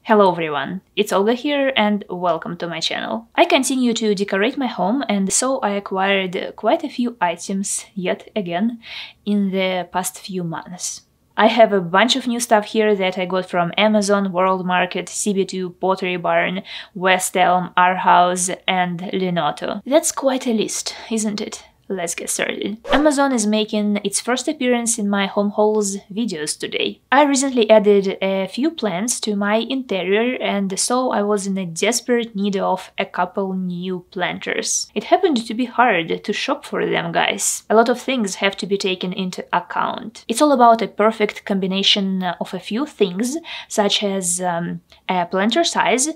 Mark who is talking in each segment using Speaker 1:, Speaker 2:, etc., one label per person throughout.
Speaker 1: Hello everyone, it's Olga here and welcome to my channel. I continue to decorate my home and so I acquired quite a few items yet again in the past few months. I have a bunch of new stuff here that I got from Amazon, World Market, CB2, Pottery Barn, West Elm, Arhaus and Linoto. That's quite a list, isn't it? Let's get started. Amazon is making its first appearance in my home hauls videos today. I recently added a few plants to my interior and so I was in a desperate need of a couple new planters. It happened to be hard to shop for them, guys. A lot of things have to be taken into account. It's all about a perfect combination of a few things, such as a planter size,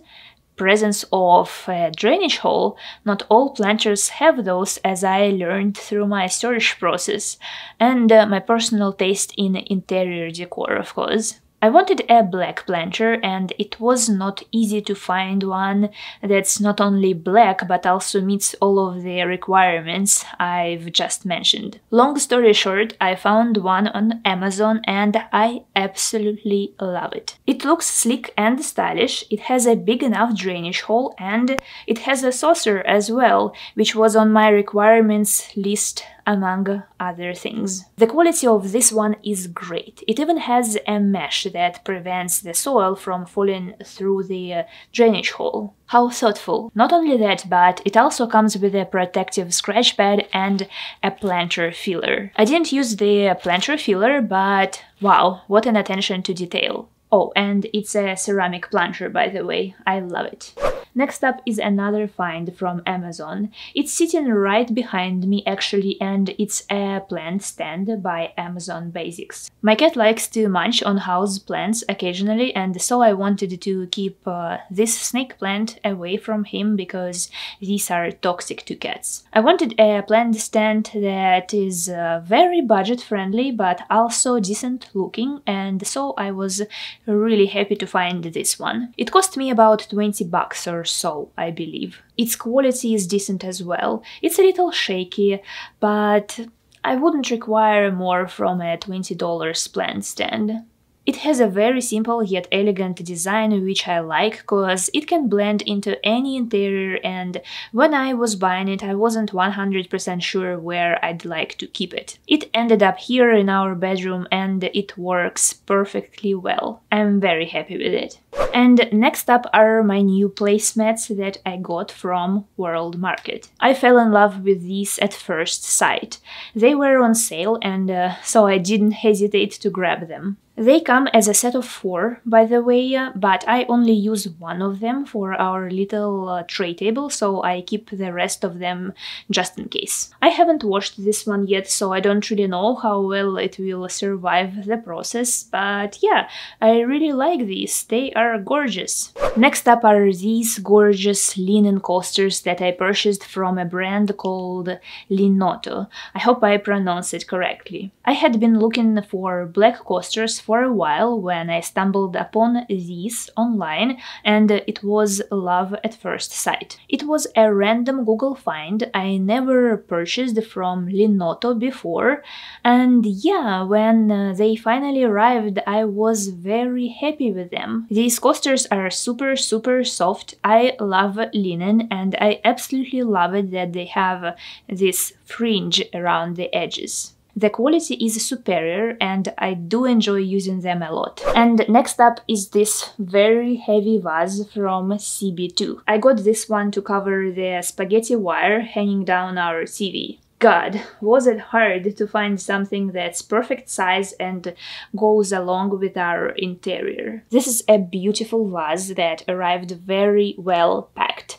Speaker 1: presence of a drainage hole. Not all planters have those, as I learned through my storage process, and my personal taste in interior decor, of course. I wanted a black planter and it was not easy to find one that's not only black but also meets all of the requirements I've just mentioned. Long story short, I found one on Amazon and I absolutely love it. It looks sleek and stylish, it has a big enough drainage hole and it has a saucer as well, which was on my requirements list among other things. The quality of this one is great. It even has a mesh that prevents the soil from falling through the drainage hole. How thoughtful. Not only that, but it also comes with a protective scratch pad and a planter filler. I didn't use the planter filler, but wow, what an attention to detail. Oh, and it's a ceramic planter, by the way. I love it. Next up is another find from Amazon. It's sitting right behind me actually, and it's a plant stand by Amazon Basics. My cat likes to munch on house plants occasionally, and so I wanted to keep this snake plant away from him because these are toxic to cats. I wanted a plant stand that is very budget friendly but also decent looking, and so I was really happy to find this one. It cost me about 20 bucks or so, I believe. Its quality is decent as well. It's a little shaky, but I wouldn't require more from a $20 plant stand. It has a very simple yet elegant design, which I like, cause it can blend into any interior, and when I was buying it I wasn't 100% sure where I'd like to keep it. It ended up here in our bedroom and it works perfectly well. I'm very happy with it. And next up are my new placemats that I got from World Market. I fell in love with these at first sight. They were on sale and so I didn't hesitate to grab them. They come as a set of 4, by the way, but I only use one of them for our little tray table, so I keep the rest of them just in case. I haven't washed this one yet, so I don't really know how well it will survive the process, but yeah, I really like these. They are gorgeous. Next up are these gorgeous linen coasters that I purchased from a brand called Linoto. I hope I pronounced it correctly. I had been looking for black coasters for a while when I stumbled upon these online, and it was love at first sight. It was a random Google find. I never purchased from Linoto before, and yeah, when they finally arrived I was very happy with them. These coasters are super soft. I love linen and I absolutely love it that they have this fringe around the edges. The quality is superior and I do enjoy using them a lot. And next up is this very heavy vase from CB2. I got this one to cover the spaghetti wire hanging down our TV. God, was it hard to find something that's perfect size and goes along with our interior. This is a beautiful vase that arrived very well packed.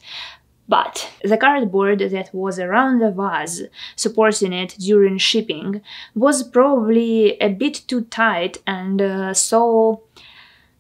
Speaker 1: But the cardboard that was around the vase, supporting it during shipping, was probably a bit too tight, and so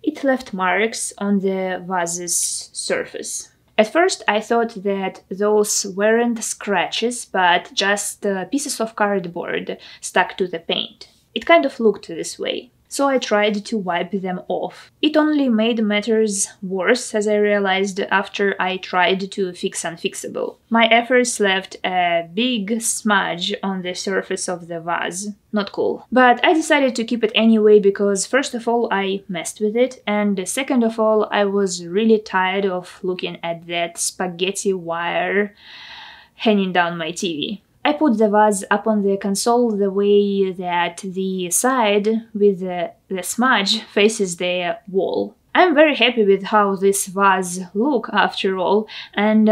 Speaker 1: it left marks on the vase's surface. At first I thought that those weren't scratches, but just pieces of cardboard stuck to the paint. It kind of looked this way. so I tried to wipe them off. It only made matters worse, as I realized after I tried to fix unfixable. My efforts left a big smudge on the surface of the vase. Not cool. But I decided to keep it anyway because first of all I messed with it, and second of all I was really tired of looking at that spaghetti wire hanging down my TV. I put the vase up on the console the way that the side with the smudge faces the wall. I'm very happy with how this vase looks after all, and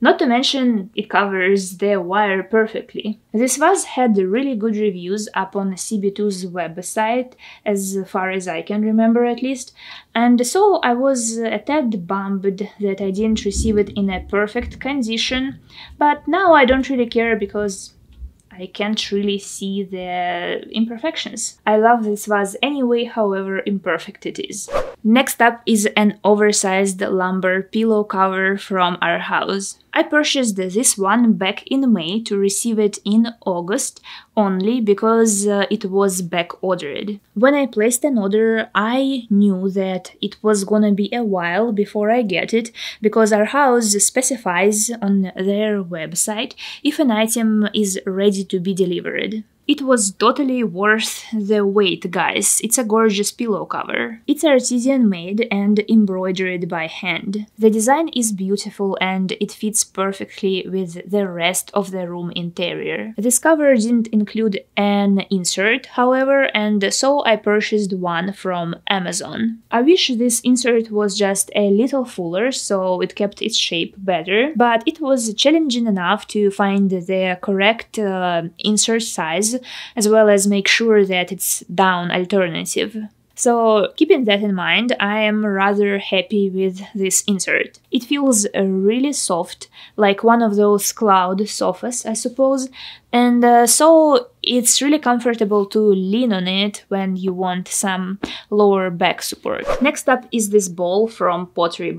Speaker 1: not to mention it covers the wire perfectly. This vase had really good reviews up on CB2's website, as far as I can remember at least, and so I was a tad bummed that I didn't receive it in a perfect condition, but now I don't really care because I can't really see the imperfections. I love this vase anyway, however imperfect it is. Next up is an oversized lumber pillow cover from Arhaus. I purchased this one back in May to receive it in August only because it was back ordered. When I placed an order, I knew that it was gonna be a while before I get it because Arhaus specifies on their website if an item is ready to be delivered. It was totally worth the wait, guys. It's a gorgeous pillow cover. It's artisan made and embroidered by hand. The design is beautiful and it fits perfectly with the rest of the room interior. This cover didn't include an insert, however, and so I purchased one from Amazon. I wish this insert was just a little fuller, so it kept its shape better, but it was challenging enough to find the correct insert size, as well as make sure that it's down alternative. So, keeping that in mind, I am rather happy with this insert. It feels really soft, like one of those cloud sofas, I suppose, and so it's really comfortable to lean on it when you want some lower back support. Next up is this bowl from Pottery.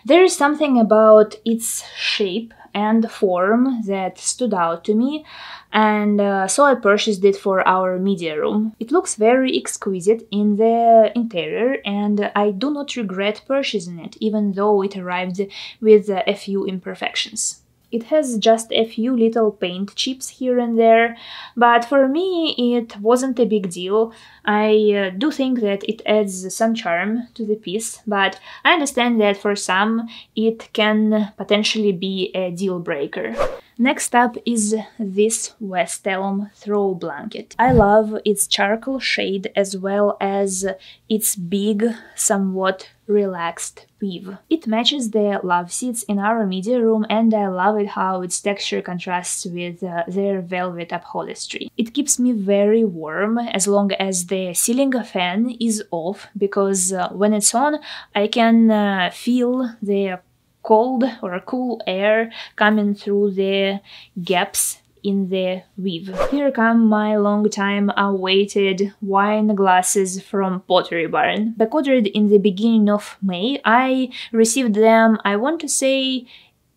Speaker 1: There is something about its shape and form that stood out to me, and so I purchased it for our media room. It looks very exquisite in the interior, and I do not regret purchasing it, even though it arrived with a few imperfections. It has just a few little paint chips here and there, but for me it wasn't a big deal. I do think that it adds some charm to the piece, but I understand that for some it can potentially be a deal breaker. Next up is this West Elm throw blanket. I love its charcoal shade as well as its big, somewhat relaxed weave. It matches the love seats in our media room, and I love it how its texture contrasts with their velvet upholstery. It keeps me very warm as long as the ceiling fan is off, because when it's on I can feel the cold or cool air coming through the gaps in the weave. Here come my long time awaited wine glasses from Pottery. Back ordered in the beginning of May. I received them, I want to say,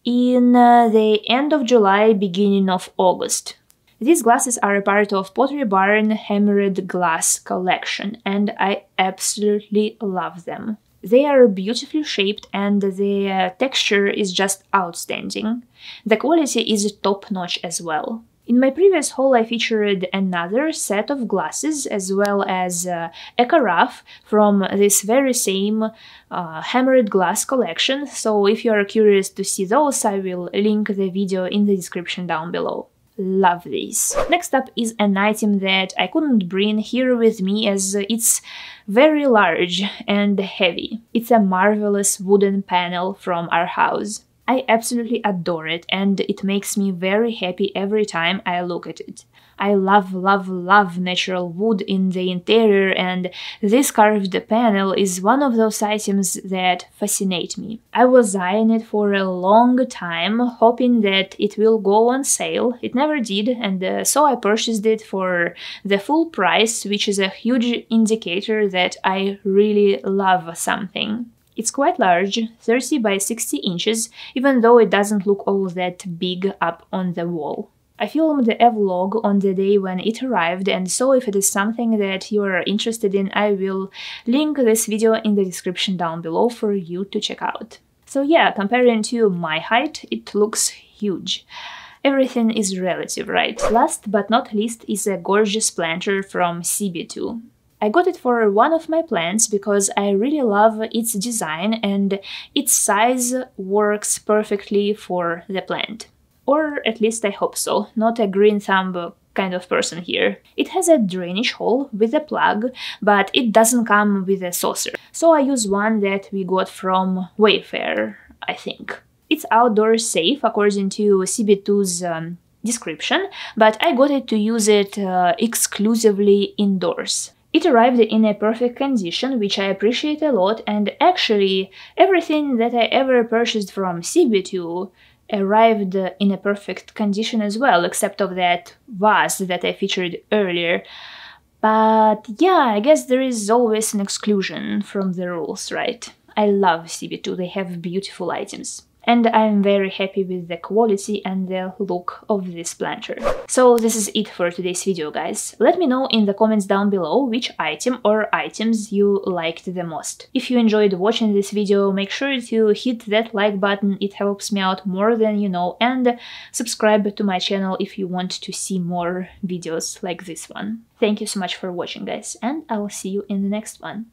Speaker 1: in the end of July, beginning of August. These glasses are a part of Pottery Hammered Glass collection, and I absolutely love them. They are beautifully shaped and the texture is just outstanding. The quality is top-notch as well. In my previous haul I featured another set of glasses as well as a carafe from this very same hammered glass collection, so if you are curious to see those I will link the video in the description down below. Love these. Next up is an item that I couldn't bring here with me as it's very large and heavy. It's a marvelous wooden panel from Arhaus. I absolutely adore it and it makes me very happy every time I look at it. I love, love, love natural wood in the interior, and this carved panel is one of those items that fascinate me. I was eyeing it for a long time, hoping that it will go on sale. It never did, and so I purchased it for the full price, which is a huge indicator that I really love something. It's quite large, 30 by 60 inches, even though it doesn't look all that big up on the wall. I filmed a vlog on the day when it arrived, and so if it is something that you are interested in, I will link this video in the description down below for you to check out. So yeah, comparing to my height, it looks huge. Everything is relative, right? Last but not least is a gorgeous planter from CB2. I got it for one of my plants because I really love its design and its size works perfectly for the plant. Or at least I hope so, not a green thumb kind of person here. It has a drainage hole with a plug, but it doesn't come with a saucer. So I use one that we got from Wayfair, I think. It's outdoor safe according to CB2's description, but I got it to use it exclusively indoors. It arrived in a perfect condition, which I appreciate a lot, and actually everything that I ever purchased from CB2 arrived in a perfect condition as well, except of that vase that I featured earlier. But yeah, I guess there is always an exclusion from the rules, right? I love CB2, they have beautiful items. And I'm very happy with the quality and the look of this planter. So this is it for today's video, guys. Let me know in the comments down below which item or items you liked the most. If you enjoyed watching this video, make sure to hit that like button, it helps me out more than you know, and subscribe to my channel if you want to see more videos like this one. Thank you so much for watching, guys, and I will see you in the next one.